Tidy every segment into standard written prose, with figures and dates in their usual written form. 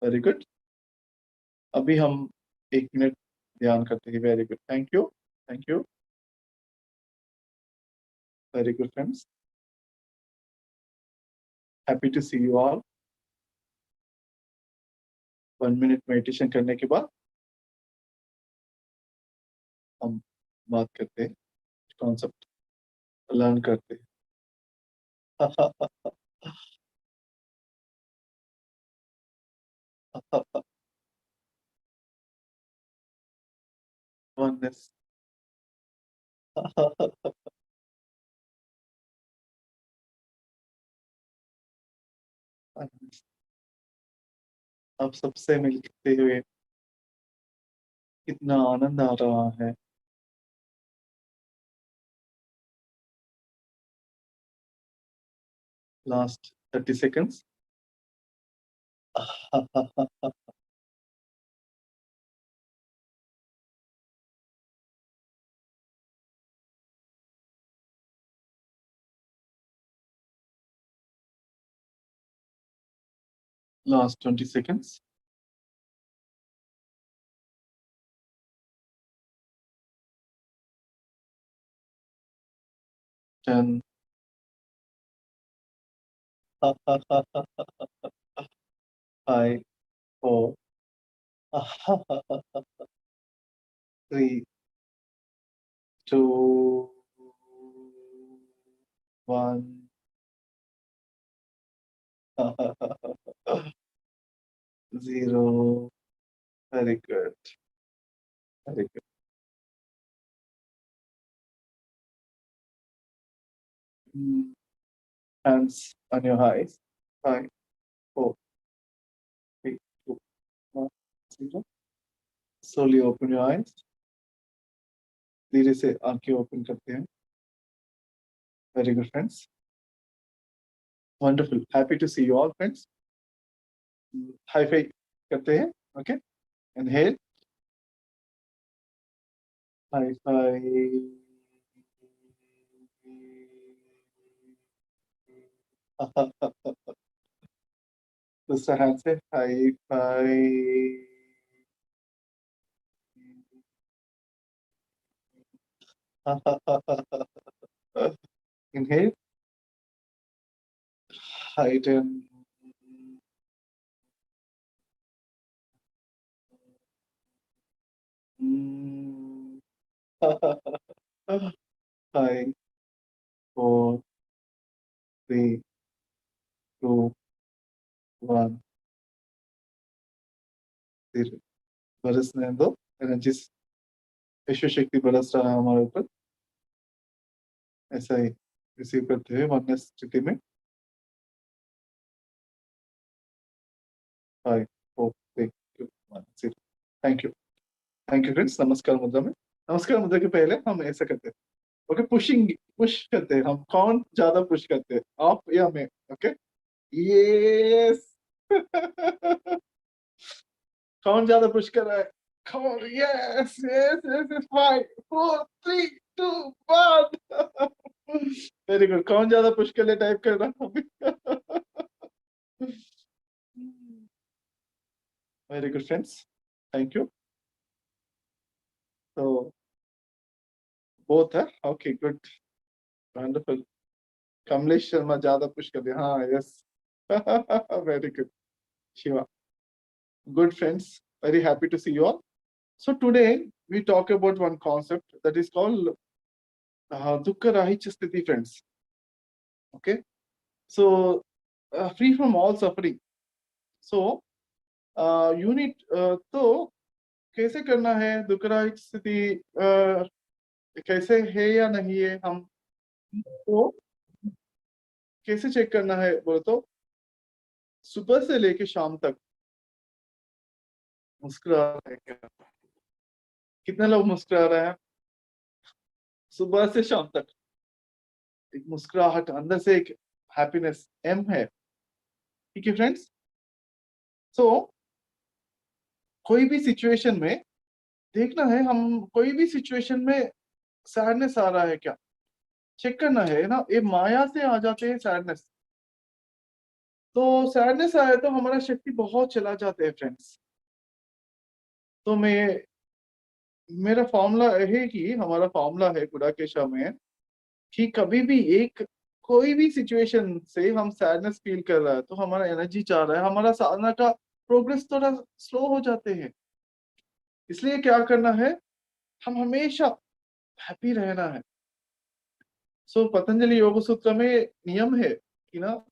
Very good. अभी हम 1 minute ध्यान करते हैं। Very good, thank you, thank you, very good friends, happy to see you all. 1 minute meditation करने के बाद हम बात करते हैं, कॉन्सेप्ट लर्न करते हैं। वननेस। अब सबसे मिलते हुए कितना आनंद आ रहा है। Last 30 seconds. Last 20 seconds. 10। 5, 4, 3, 2, 1। Zero। Very good, very good. Hands on your eyes. 5, 4, 3, 2, 1, 0। Slowly open your eyes। धीरे से आंखें ओपन करते हैं। Very good friends, wonderful, happy to see you all friends. High five करते हैं। Okay, inhale, high five. दूसरा हाथ से हाई फाई। इनहेल, हाइडन। फाइव, 4, 3, 2, 1। धीरे बरसने दो एनर्जी, विश्व शक्ति बरस रहा है हमारे ऊपर। ऐसा ही रिसीव करते हुए वननेस स्थिति में। 5, 4, 3, 2, 1, 0। Thank you, thank you friends. नमस्कार मुद्रा में, नमस्कार मुद्रा के पहले हम ऐसा करते हैं। ओके, पुशिंग, पुश करते हैं हम। कौन ज्यादा पुश करते हैं, आप या मैं? Okay, yes. कौन ज्यादा पुश कर रहा है? कौन? Yes yes yes. 5, 4, 3, 2, 1। Very good. कौन ज्यादा पुश कर ले, टाइप कर रहा। Very good friends, thank you. तो बोथ है। Okay, good, wonderful. Kamlesh Sharma ज्यादा पुश कर दिया, हाँ, yes. Very good, Shiva. Good friends, very happy to see you all. So today we talk about one concept that is called Dukkha Rahich Sthiti, friends. Okay, so free from all suffering. So unit तो कैसे करना है दुख राहित स्थिति, कैसे है या नहीं है, हम तो कैसे चेक करना है बोलो तो सुबह से लेके शाम तक मुस्कुरा रहे हैं क्या? कितने लोग मुस्कुरा रहे हैं सुबह से शाम तक? एक मुस्कुराहट अंदर से, एक हैप्पीनेस एम है। ठीक है फ्रेंड्स। सो कोई भी सिचुएशन में देखना है, हम कोई भी सिचुएशन में सैडनेस आ रहा है क्या, चेक करना है ना। ये माया से आ जाते हैं सैडनेस। तो सैडनेस आए तो हमारा शक्ति बहुत चला जाता है फ्रेंड्स। तो मेरा फॉर्मूला है कि हमारा फॉर्मूला है गुडाकेशा में कि कभी भी एक कोई भी सिचुएशन से हम सैडनेस फील कर रहा है तो हमारा एनर्जी चाह रहा है, हमारा साधना का प्रोग्रेस थोड़ा स्लो हो जाते हैं। इसलिए क्या करना है, हम हमेशा हैप्पी रहना है। सो पतंजलि योग सूत्र में नियम है कि ना,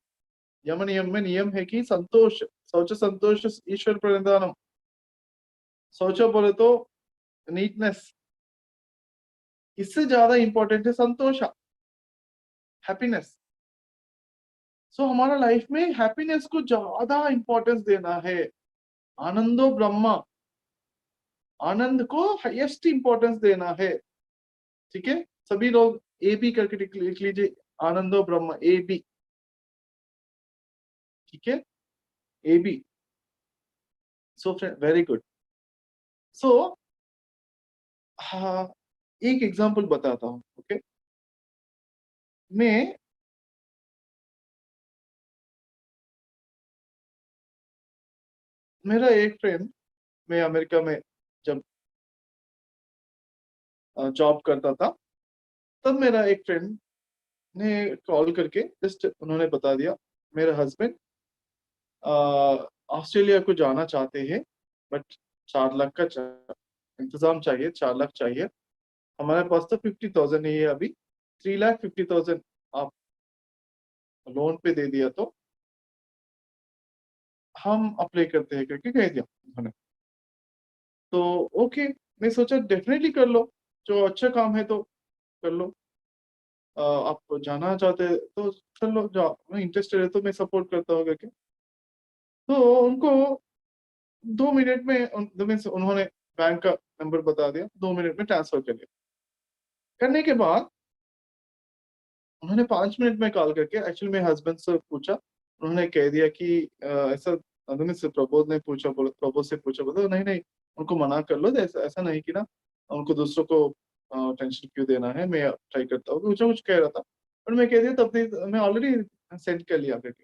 यम नियम में नियम है कि संतोष, शौच संतोष ईश्वर प्रणिधानम। शौच बोले तो नीटनेस, इससे ज्यादा इंपॉर्टेंट है संतोष, हैप्पीनेस। सो हमारा लाइफ में हैप्पीनेस को ज्यादा इंपॉर्टेंस देना है। आनंदो ब्रह्मा, आनंद को हाईएस्ट इंपॉर्टेंस देना है। ठीक है, सभी लोग ए बी करके लिख लीजिए, आनंदो ब्रह्म, ए बी। ठीक है, A B. So friend very good. So हाँ, एक एग्जांपल बताता हूँ। ओके, मैं मेरा एक फ्रेंड, मैं अमेरिका में जब जॉब करता था, तब मेरा एक फ्रेंड ने कॉल करके जस्ट उन्होंने बता दिया, मेरे हस्बैंड ऑस्ट्रेलिया को जाना चाहते हैं, बट 4 लाख का इंतजाम चाहिए, 4 लाख चाहिए। हमारे पास तो 50,000 नहीं है अभी, 3,50,000 आप लोन पे दे दिया तो हम अप्लाई करते हैं करके कह दिया उन्होंने। तो ओके, मैं सोचा डेफिनेटली कर लो, जो अच्छा काम है तो कर लो। आप जाना चाहते हैं तो चल लो, जाओ, मैं इंटरेस्टेड है तो मैं सपोर्ट करता हूँ करके। तो उनको 2 मिनट में उन्होंने बैंक का नंबर बता दिया, 2 मिनट में ट्रांसफर कर लिया। करने के बाद उन्होंने 5 मिनट में कॉल करके एक्चुअली मेरे हस्बैंड से पूछा, उन्होंने कह दिया कि ऐसा अदमी से प्रबोध ने पूछा, बोला प्रबोध से पूछा, बोला नहीं नहीं उनको मना कर लो, ऐसा ऐसा नहीं कि ना उनको दूसरों को टेंशन क्यों देना है, मैं ट्राई करता हूँ, कुछ कुछ कह रहा था। पर मैं कह दिया तब तक मैं ऑलरेडी सेंड कर लिया करके।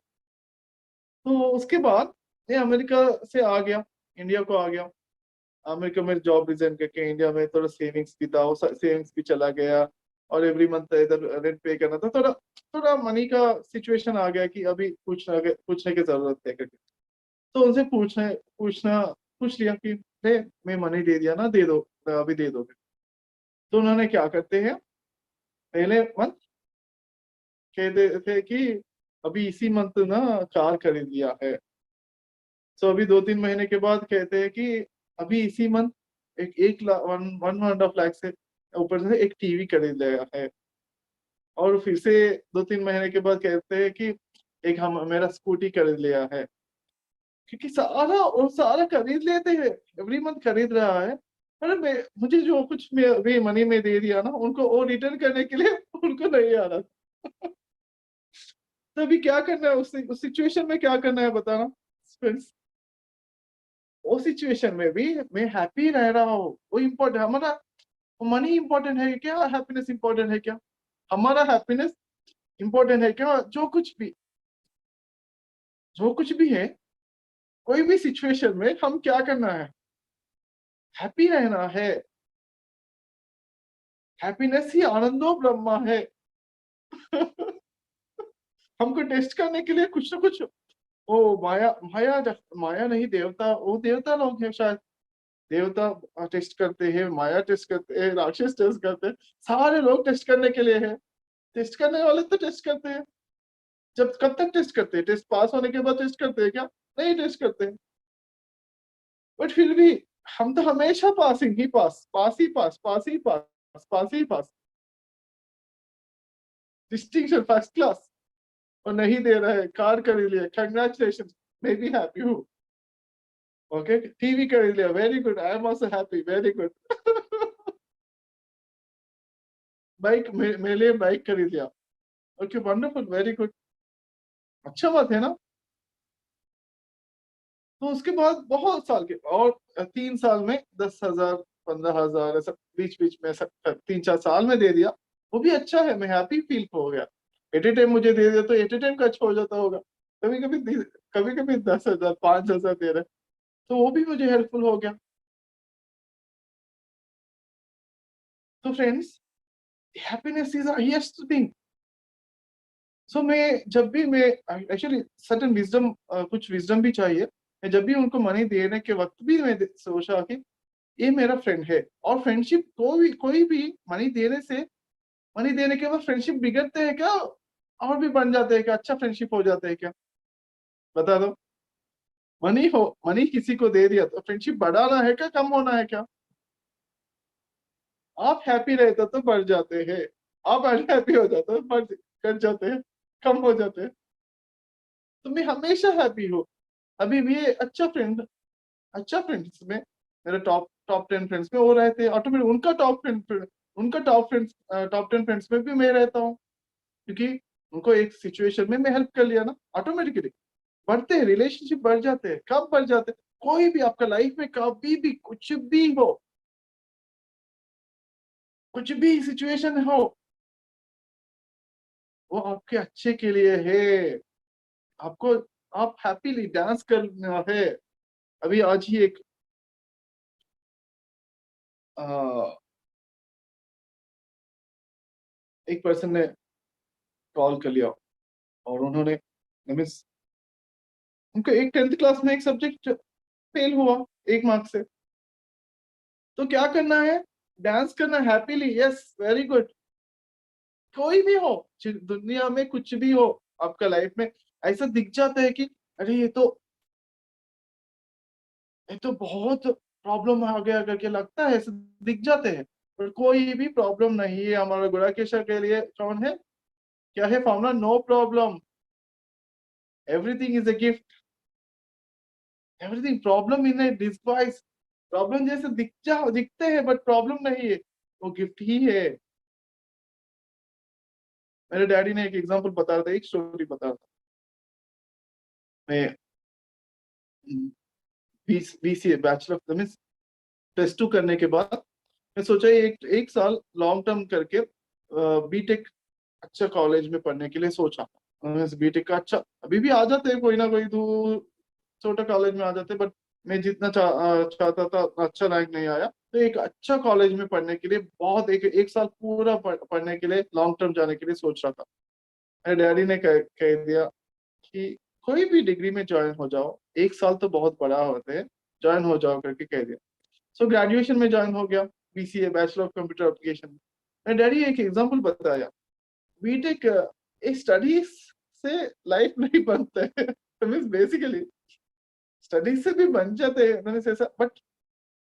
तो उसके बाद मैं अमेरिका से आ गया, इंडिया को आ गया। अमेरिका में जॉब रिजाइन करके इंडिया में थोड़ा सेविंग्स भी था, वो सेविंग्स भी चला गया। और एवरी मंथ इधर रेंट पे करना था, थोड़ा थोड़ा मनी का सिचुएशन आ गया कि अभी पूछने की जरूरत है करके। तो उनसे पूछना पूछ लिया कि मैं मनी दे दिया ना, दे दो, अभी दे दोगे। तो उन्होंने क्या करते हैं, पहले मंथ कहते थे कि अभी इसी मंथ ना कार खरीद लिया है। तो अभी 2-3 महीने के बाद कहते हैं कि अभी इसी मंथ एक लाख, 1.5 लाख से ऊपर से एक टीवी खरीद लिया है। और फिर से 2-3 महीने के बाद कहते हैं कि एक हम मेरा स्कूटी खरीद लिया है। क्योंकि सारा और सारा खरीद लेते हैं, एवरी मंथ खरीद रहा है। अरे मैं, मुझे जो कुछ मैं अभी मनी में दे दिया ना उनको, वो रिटर्न करने के लिए उनको नहीं आ रहा था। तो अभी क्या करना है, उस सिचुएशन में क्या करना है बताना फ्रेंड्स। वो सिचुएशन में भी मैं हैप्पी रह रहा हूँ, वो इम्पोर्टेंट हमारा। मनी इंपॉर्टेंट है क्या, हैप्पीनेस इंपॉर्टेंट है क्या? हमारा हैप्पीनेस इंपॉर्टेंट है क्या? जो कुछ भी है, कोई भी सिचुएशन में हम क्या करना है, हैप्पी रहना है। हैप्पीनेस ही आनंदो ब्रह्मा है। हमको टेस्ट करने के लिए कुछ ना कुछ, ओ माया, माया नहीं, देवता, वो देवता लोग हैं शायद। देवता टेस्ट करते हैं, माया टेस्ट करते हैं, राक्षस टेस्ट करते हैं, सारे लोग टेस्ट करने के लिए है। टेस्ट करने वाले तो टेस्ट करते हैं। जब कब तक टेस्ट करते हैं, टेस्ट पास होने के बाद टेस्ट करते हैं क्या? नहीं टेस्ट करते हैं। बट फिर भी हम तो हमेशा पासिंग ही पास, पास ही पास, पास ही पास, पास ही पास, डिस्टिंक्शन फर्स्ट क्लास। और नहीं दे रहा है, कार खरीद लिया, कंग्रेचुलेशन, मैं भी हैप्पी हूँ। ओके, टीवी खरीद लिया, very good, I am also happy, very good. Bike, मेरे लिए बाइक खरीद लिया, ओके वंडरफुल, वेरी गुड, अच्छा बात है ना। तो उसके बाद बहुत साल के और 3 साल में 10,000, 15,000 ऐसा बीच बीच में, ऐसा 3-4 साल में दे दिया। वो भी अच्छा है, मैं हैप्पी फील हो गया। एट ए टाइम मुझे दे दिया तो एट ए टाइम खर्च हो जाता होगा। कभी कभी कभी कभी 10,000 5,000 दे रहे, तो वो भी मुझे हेल्पफुल हो गया। तो friends, happiness is highest thing. So मैं जब भी मैं एक्चुअली सर्टेन विजडम, कुछ विजडम भी चाहिए। मैं जब भी उनको मनी देने के वक्त भी मैं सोचा कि ये मेरा फ्रेंड है। और फ्रेंडशिप कोई भी मनी देने के बाद फ्रेंडशिप बिगड़ते हैं क्या, और भी बन जाते हैं क्या, अच्छा फ्रेंडशिप हो जाते हैं क्या? बता दो। मनी किसी को दे दिया तो फ्रेंडशिप बढ़ाना है क्या, कम होना है क्या? आप हैप्पी रहते तो बढ़ जाते हैं, आप अनहैप्पी हो जाते हो बढ़ घट जाते हैं, कम हो जाते हैं। तो मैं हमेशा हैप्पी हूँ। अभी भी अच्छा फ्रेंड्स में, मेरे टॉप टॉप 10 फ्रेंड्स में वो रहते हैं ऑटोमेटिक। उनका टॉप 10 फ्रेंड्स में भी मैं रहता हूँ, क्योंकि उनको एक सिचुएशन में मैं हेल्प कर लिया ना, ऑटोमेटिकली बढ़ते हैं, रिलेशनशिप बढ़ जाते हैं। कब बढ़ जाते हैं? कोई भी आपका लाइफ में कभी भी कुछ भी सिचुएशन हो, वो आपके अच्छे के लिए है। आपको आप हैप्पीली डांस करना है। अभी आज ही अ, एक पर्सन ने कॉल कर लिया, और उन्होंने मीन्स उनको एक 10th क्लास में एक सब्जेक्ट फेल हुआ, 1 मार्क से। तो क्या करना है? डांस करना हैप्पीली, यस वेरी गुड। कोई भी हो, दुनिया में कुछ भी हो, आपका लाइफ में ऐसा दिख जाता है कि अरे ये तो बहुत प्रॉब्लम आ गया करके लगता है, ऐसे दिख जाते हैं। पर कोई भी प्रॉब्लम नहीं है हमारा गुड़ाकेशर के लिए। कौन है? क्या है formula? No problem, everything is a gift, everything problem in a disguise. Problem जैसे दिखते हैं, बट प्रॉब्लम नहीं है, वो गिफ्ट ही है। मेरे डैडी ने एक एग्जांपल बता रहा था, एक स्टोरी बता रहा था। मैं बीसीए बैचलर मीन्स +2 करने के बाद मैं सोचा एक साल लॉन्ग टर्म करके बीटेक अच्छा कॉलेज में पढ़ने के लिए सोचा। बीटेक का अच्छा अभी भी आ जाते हैं, कोई ना कोई दूर छोटा कॉलेज में आ जाते हैं, बट मैं जितना चाहता था अच्छा रैंक नहीं आया। तो एक अच्छा कॉलेज में पढ़ने के लिए बहुत एक साल पूरा पढ़ने के लिए लॉन्ग टर्म जाने के लिए सोच रहा था। मेरे डैडी ने कह दिया कि कोई भी डिग्री में ज्वाइन हो जाओ, 1 साल तो बहुत बड़ा होते हैं, ज्वाइन हो जाओ करके कह दिया। सो ग्रेजुएशन में ज्वाइन हो गया, BCA bachelor of computer application. मेरे डैडी एक एग्जांपल बताया, बीटेक एक स्टडीज से लाइफ नहीं बनता है। मीन्स बेसिकली स्टडीज से भी बन जाते हैं मैंने ऐसा, बट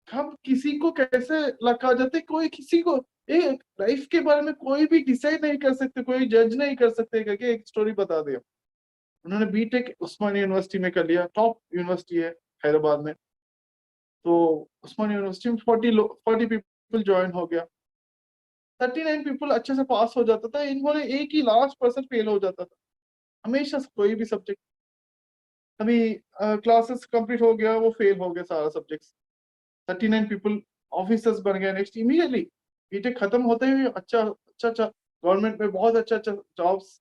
हम किसी को कैसे लगा जाते, कोई किसी को एक लाइफ के बारे में कोई भी डिसाइड नहीं कर सकते, कोई जज नहीं कर सकते करके एक स्टोरी बता दिया। उन्होंने बीटेक उस्मान यूनिवर्सिटी में कर लिया, टॉप यूनिवर्सिटी है हैदराबाद में। तो उस्मान यूनिवर्सिटी में 40 पीपल ज्वाइन हो गया, 39 पीपल अच्छे से पास हो जाता था। इन्होंने एक ही लास्ट पर्सन फेल हो जाता था हमेशा से, कोई भी सब्जेक्ट। अभी क्लासेस कंप्लीट हो गया, वो फेल हो गया सारा सब्जेक्ट। 39 पीपल ऑफिसर्स बन गए नेक्स्ट इमीडिएटली। बीटेक खत्म होते ही अच्छा अच्छा अच्छा गवर्नमेंट में बहुत अच्छा अच्छा जॉब्स,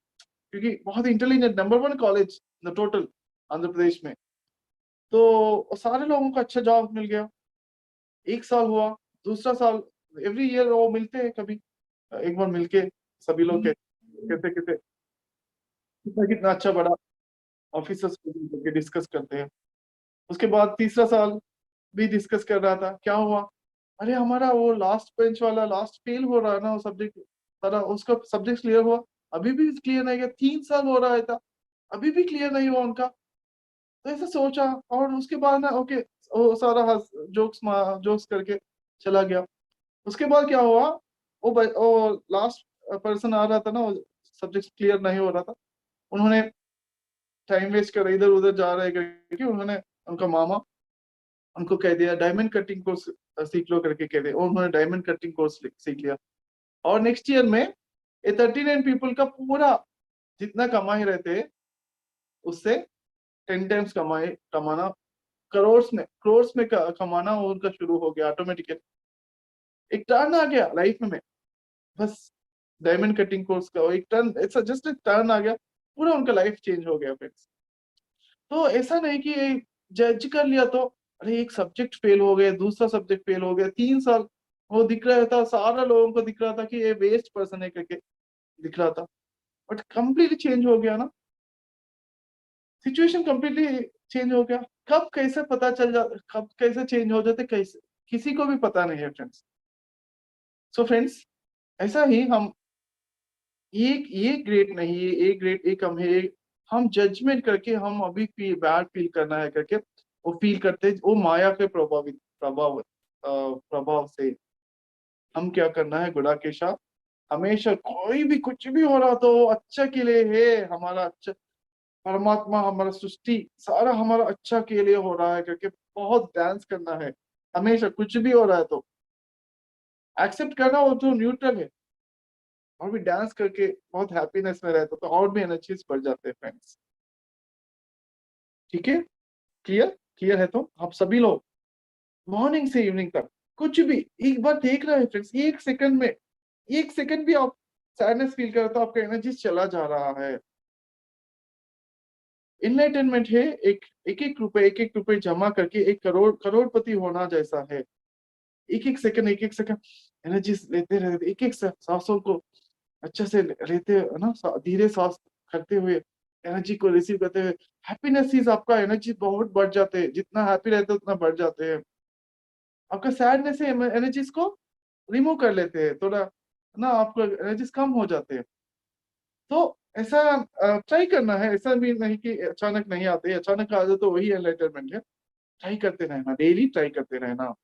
क्योंकि बहुत intelligent number 1 college the total Andhra Pradesh में। तो सारे लोगों को अच्छा जॉब मिल गया। 1 साल हुआ, दूसरा साल, एवरी ईयर वो मिलते हैं कभी, एक बार मिलके सभी लोग कैसे कैसे कितना कितना अच्छा बड़ा ऑफिसर्स करके डिस्कस करते हैं। उसके बाद तीसरा साल भी डिस्कस कर रहा था, क्या हुआ? अरे हमारा वो लास्ट बेंच वाला लास्ट फेल हो रहा है ना, वो सब्जेक्ट सारा उसका सब्जेक्ट क्लियर हुआ, अभी भी क्लियर नहीं गया, 3 साल हो रहा है था, अभी भी क्लियर नहीं हुआ उनका। तो ऐसा सोचा, और उसके बाद ना ओके वो सारा जोक्स जोक्स करके चला गया। उसके बाद क्या हुआ, वो लास्ट पर्सन आ रहा था ना, वो सब्जेक्ट क्लियर नहीं हो रहा था। उन्होंने टाइम वेस्ट कर इधर उधर जा रहे करके उन्होंने, उनका मामा उनको कह दिया डायमंड कटिंग कोर्स सीख लो करके कह दिया, और उन्होंने डायमंड कटिंग कोर्स सीख लिया। और नेक्स्ट ईयर में ये 39 पीपल का पूरा जितना कमाई रहते उससे 10 टाइम्स कमाना, करोड़ में कमाना उनका शुरू हो गया ऑटोमेटिकली। एक टर्न आ गया लाइफ में, बस डायमंड कटिंग कोर्स का एक टर्न, इट्स जस्ट एक टर्न आ गया, पूरा उनका लाइफ चेंज हो गया फ्रेंड्स। तो ऐसा नहीं कि जज कर लिया तो अरे एक सब्जेक्ट फेल हो गया, दूसरा सब्जेक्ट फेल हो गया, 3 साल वो दिख रहा था, सारा लोगों को दिख रहा था कि ये वेस्ट पर्सन है करके दिख रहा था, बट कंप्लीटली चेंज हो गया ना, सिचुएशन कंप्लीटली चेंज हो गया। कब कैसे पता चल जा, कब कैसे चेंज हो जाते, कैसे किसी को भी पता नहीं है फ्रेंड्स। सो फ्रेंड्स, ऐसा ही हम ये ग्रेट नहीं है, ये ग्रेट, ये कम है, हम जजमेंट करके हम अभी बैड फील करना है करके वो फील करते, वो माया के प्रभाव से हम क्या करना है, गुड़ा के साथ हमेशा कोई भी कुछ भी हो रहा तो वो अच्छा के लिए है, हमारा अच्छा परमात्मा, हमारा सृष्टि सारा हमारा अच्छा के लिए हो रहा है करके बहुत डांस करना है। हमेशा कुछ भी हो रहा है तो एक्सेप्ट करना, वो तो न्यूट्रल है, और भी डांस करके बहुत हैप्पीनेस में रहता तो और भी एनर्जीज बढ़ जाते हैं फ्रेंड्स। ठीक है, क्लियर, क्लियर है तो आप सभी लोग मॉर्निंग से इवनिंग तक कुछ भी एक बार देख रहे हैं फ्रेंड्स, एक सेकंड में, एक सेकंड भी आप सैडनेस फील कर तो आपका एनर्जी चला जा रहा है। इनलाइटनमेंट है, एक एक रुपए जमा करके एक करोड़पति होना जैसा है। एक एक सेकंड एनर्जी लेते रहते, एक एक सांसों को अच्छे से लेते है ना, धीरे सांस करते हुए एनर्जी को रिसीव करते हुए हैप्पीनेस इज आपका एनर्जी बहुत बढ़ जाते हैं, जितना हैप्पी रहते हैं उतना बढ़ जाते हैं। आपका सैडनेस है एनर्जीज को रिमूव कर लेते हैं थोड़ा ना, आपको एनर्जीज कम हो जाते हैं। तो ऐसा ट्राई करना है, ऐसा भी नहीं कि अचानक नहीं आते, अचानक आ जाए तो वही एनलाइटनमेंट है। ट्राई करते रहना, डेली ट्राई करते रहना।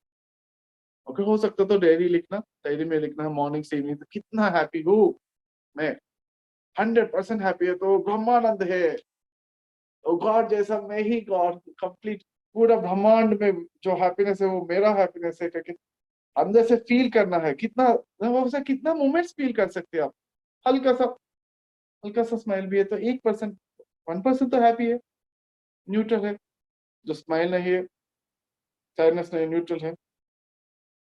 ओके, हो सकता तो डायरी लिखना, डायरी में लिखना है मॉर्निंग से इवनिंग कितना हैप्पी हूँ मैं, 100% हैप्पी है तो ब्रह्मानंद है, तो गॉड जैसा मैं ही गॉड, कंप्लीट पूरा ब्रह्मांड में जो हैप्पीनेस है वो मेरा हैप्पीनेस है करके अंदर से फील करना है। कितना वो से कितना मोमेंट्स फील कर सकते हैं आप, हल्का सा, हल्का सा स्माइल भी है तो 1%, 1% तो हैप्पी है, न्यूट्रल है। जो स्माइल नहीं है, सैडनेस नहीं, न्यूट्रल है,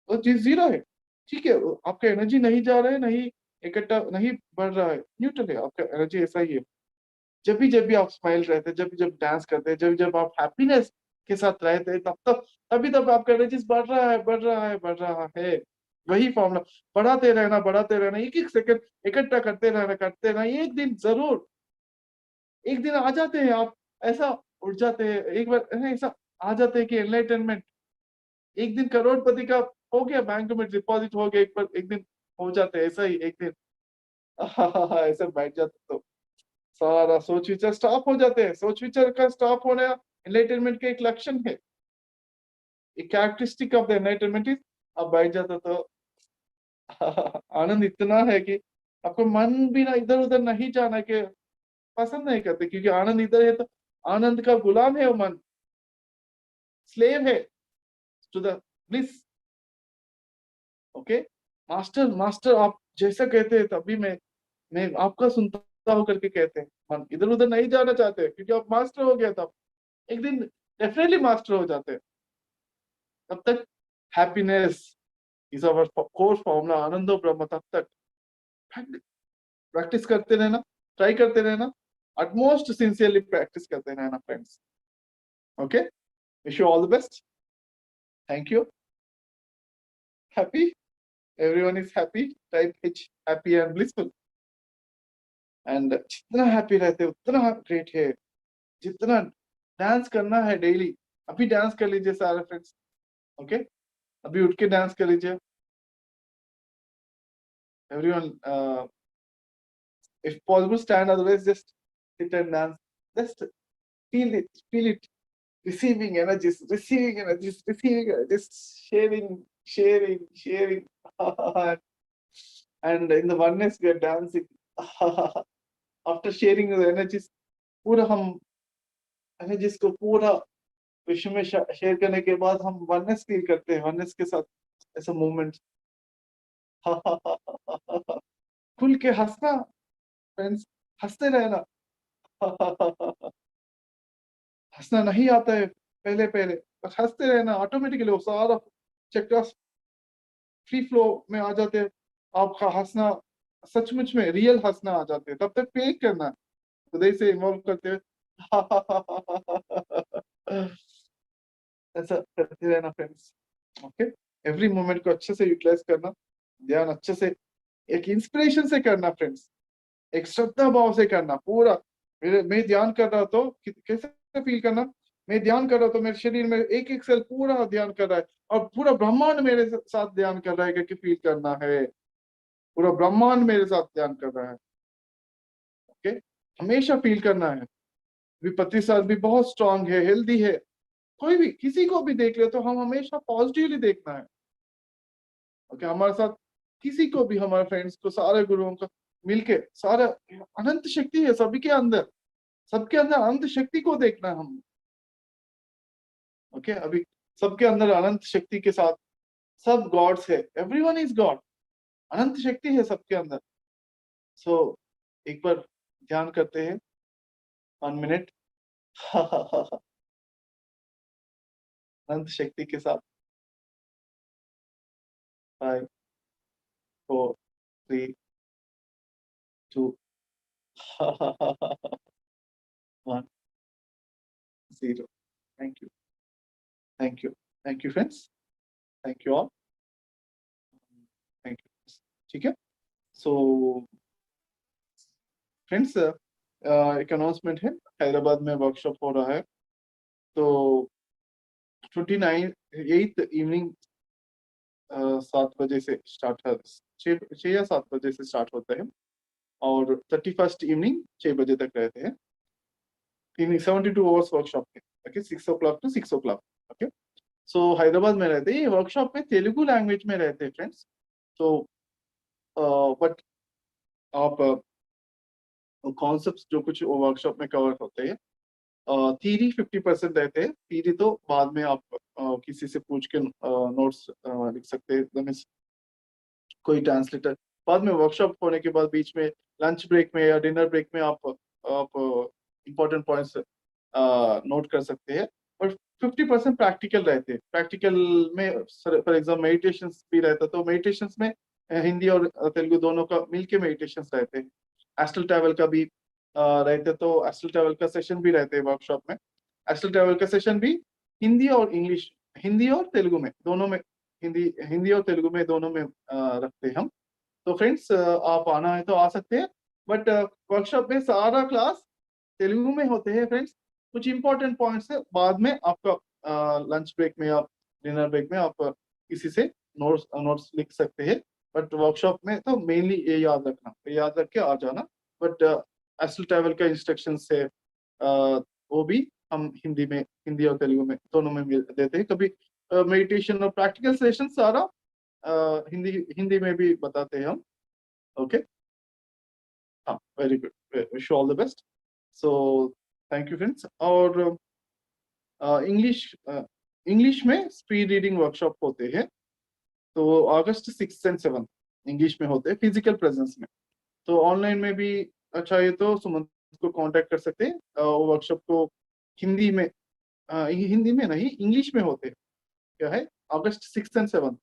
वो चीज जीरो है। ठीक है, आपका एनर्जी नहीं जा रहा है, नहीं इकट्ठा नहीं बढ़ रहा है, न्यूट्रल है, आपका एनर्जी ऐसा ही है। जब भी आप स्माइल रहते हैं, जब जब डांस करते हैं, जब जब आप हैप्पीनेस के साथ रहते हैं, तब तभी तब आपका एनर्जी बढ़ रहा है, बढ़ रहा है, बढ़ रहा है। वही फॉर्मूला, बढ़ाते रहना, बढ़ाते रहना, एक एक सेकंड इकट्ठा करते रहना, एक दिन जरूर, एक दिन आ जाते हैं आप, ऐसा उठ जाते हैं एक बार, ऐसा आ जाते हैं कि एनलाइटनमेंट एक दिन करोड़पति का हो गया, बैंक में डिपॉजिट हो गया, एक बार एक दिन हो जाते हैं ऐसा ही एक दिन। ऐसे बैठ जाते तो सारा सोच विचार स्टॉप हो जाते हैं। सोच विचार का स्टॉप होना एनलाइटनमेंट का एक लक्षण है, एक characteristic of the enlightenment is, अब बैठ जाता तो आनंद इतना है कि आपको मन भी ना इधर उधर नहीं जाना के पसंद नहीं करते, क्योंकि आनंद इधर है तो आनंद का गुलाम है वो मन, स्लेव है to the bliss. Okay, master master आप जैसा कहते हैं तभी मैं आपका सुनता हूँ करके कहते हैं, मन इधर उधर नहीं जाना चाहते क्योंकि आप मास्टर हो गया तब, एक दिन डेफिनेटली मास्टर हो जाते हैं। तब तक happiness is our course formula, आनंदो ब्रह्म, तब तक प्रैक्टिस करते रहना, ट्राई करते रहना, अटमोस्ट सिंसियरली प्रैक्टिस करते रहना friends. Okay, wish you all the best, thank you, happy, everyone is happy, type H, happy and blissful, and जितना हैप्पी रहते हैं उतना ग्रेट है, जितना डांस करना है डेली, अभी डांस कर लीजिए सारे फ्रेंड्स। ओके, अभी उठ के डांस कर लीजिए everyone, if possible stand, otherwise just sit and dance, just feel it, receiving energies, receiving just sharing and in the oneness we are dancing. After sharing the energies, पूरा हम energies को पूरा विश्व में शेयर करने के बाद हम वननेस फील करते हैं, वननेस के साथ ऐसा मूवमेंट। खुल के हंसना फ्रेंड्स, हंसते रहना। हंसना नहीं आता है पहले पहले, बस हंसते रहना, ऑटोमेटिकली वो सारा चक्रास फ्री फ्लो में आ जाते हैं, आपका हंसना सचमुच में रियल हंसना आ जाते हैं। तब तक पे करना है, हृदय से इन्वॉल्व करते हैं, ऐसा करते रहना फ्रेंड्स। ओके, एवरी मोमेंट को अच्छे से यूटिलाइज करना, ध्यान अच्छे से, एक इंस्पिरेशन से करना फ्रेंड्स, एक श्रद्धा भाव से करना पूरा। मेरे मैं ध्यान कर रहा तो कैसे फील करना, मैं ध्यान कर रहा तो मेरे शरीर में एक एक सेल पूरा ध्यान कर रहा है, और पूरा ब्रह्मांड मेरे साथ ध्यान कर रहा है, कि फील करना है, पूरा ब्रह्मांड मेरे साथ ध्यान कर रहा है। ओके, हमेशा फील करना है। विपत्ति साथ भी बहुत स्ट्रांग है, हेल्दी है, कोई भी किसी को भी देख ले तो हम हमेशा पॉजिटिवली देखना है। ओके, हमारे साथ किसी को भी, हमारे फ्रेंड्स को, सारे गुरुओं को मिलके, सारा अनंत शक्ति है सभी के अंदर, सबके अंदर अनंत शक्ति को देखना है हम। ओके, अभी सबके अंदर अनंत शक्ति के साथ सब गॉड्स है, एवरीवन इज गॉड, अनंत शक्ति है सबके अंदर। सो एक बार ध्यान करते हैं 1 मिनट। अनंत शक्ति के साथ 5 4 3 2 1 0। Thank you, thank you, thank you friends, thank you all, thank you. ठीक है, सो फ्रेंड्स, एक अनाउंसमेंट है, हैदराबाद में वर्कशॉप हो रहा है। तो 8 इवनिंग 7 बजे से स्टार्ट है, 6 या 7 बजे से स्टार्ट होता है, और 31st इवनिंग 6 बजे तक रहते हैं। 72 आवर्स वर्कशॉप है। Okay, 6 o'clock to 6 o'clock। Okay, so Hyderabad में रहते हैं, ये वर्कशॉप में तेलुगु लैंग्वेज में रहते हैं फ्रेंड्स। तो बट आप कॉन्सेप्ट जो कुछ वर्कशॉप में कवर होते हैं, थीरी 50% रहते हैं। थीरी तो बाद में आप किसी से पूछ के नोट्स लिख सकते हैं, कोई ट्रांसलेटर। बाद में वर्कशॉप होने के बाद बीच में लंच ब्रेक में या डिनर ब्रेक में आप इम्पोर्टेंट पॉइंट्स नोट कर सकते हैं। और 50% प्रैक्टिकल रहते हैं। प्रैक्टिकल में फॉर एग्जाम्पल मेडिटेशन भी रहता है, तो मेडिटेशन में हिंदी और तेलुगु दोनों का मिलके मेडिटेशन रहते हैं। एस्ट्रल ट्रैवल का भी रहते, तो एस्ट्रल ट्रैवल का सेशन भी रहते हैं वर्कशॉप में। एस्ट्रल ट्रैवल का सेशन भी हिंदी और इंग्लिश, हिंदी और तेलुगु में दोनों में, हिंदी हिंदी और तेलुगु में दोनों में रखते हैं हम। तो फ्रेंड्स, आप आना है तो आ सकते हैं, बट वर्कशॉप में सारा क्लास तेलुगु में होते हैं फ्रेंड्स। कुछ इंपॉर्टेंट पॉइंट्स है, बाद में आपका लंच ब्रेक में या डिनर ब्रेक में आप किसी से नोट्स नोट्स लिख सकते हैं। बट वर्कशॉप में तो मेनली ये याद रखना, याद रख के आ जाना। बट एस्ट्रल ट्रैवल का इंस्ट्रक्शन है, वो भी हम हिंदी में, हिंदी और तेलुगु में दोनों में देते हैं। कभी मेडिटेशन और प्रैक्टिकल सेशन सारा हिंदी हिंदी में भी बताते हैं हम। ओके, हाँ, very good, wish all the best. So thank you friends. और इंग्लिश इंग्लिश में स्पीड रीडिंग वर्कशॉप होते हैं, तो अगस्त 6 और 7 इंग्लिश में होते हैं, फिजिकल प्रेजेंस में। तो ऑनलाइन में भी अच्छा है, तो सुमंत को कांटेक्ट कर सकते हैं। वो वर्कशॉप को हिंदी में, हिंदी में नहीं, इंग्लिश में होते हैं। क्या है, अगस्त 6 और 7।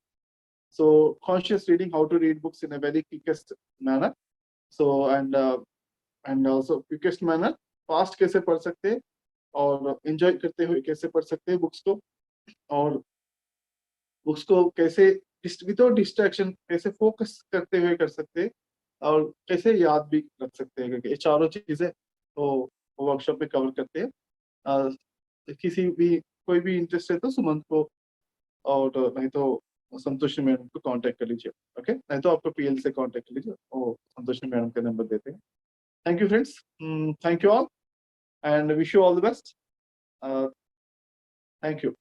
So conscious reading, how to read books in a very quickest manner. So and also quickest manner, fast कैसे पढ़ सकते हैं और एंजॉय करते हुए कैसे पढ़ सकते हैं बुक्स को, और बुक्स को कैसे विदाउट डिस्ट्रैक्शन कैसे फोकस करते हुए कर सकते हैं, और कैसे याद भी रख सकते हैं, क्योंकि ये चारों चीजें तो वर्कशॉप में कवर करते हैं। किसी भी कोई भी इंटरेस्ट है तो सुमंत को, और नहीं तो संतोषी मैडम को कांटेक्ट कर लीजिए। ओके, नहीं तो आपको पीएल से कांटेक्ट कर लीजिए, वो संतोषी मैडम का नंबर देते हैं। Thank you friends, thank you all, and wish you all the best. Thank you.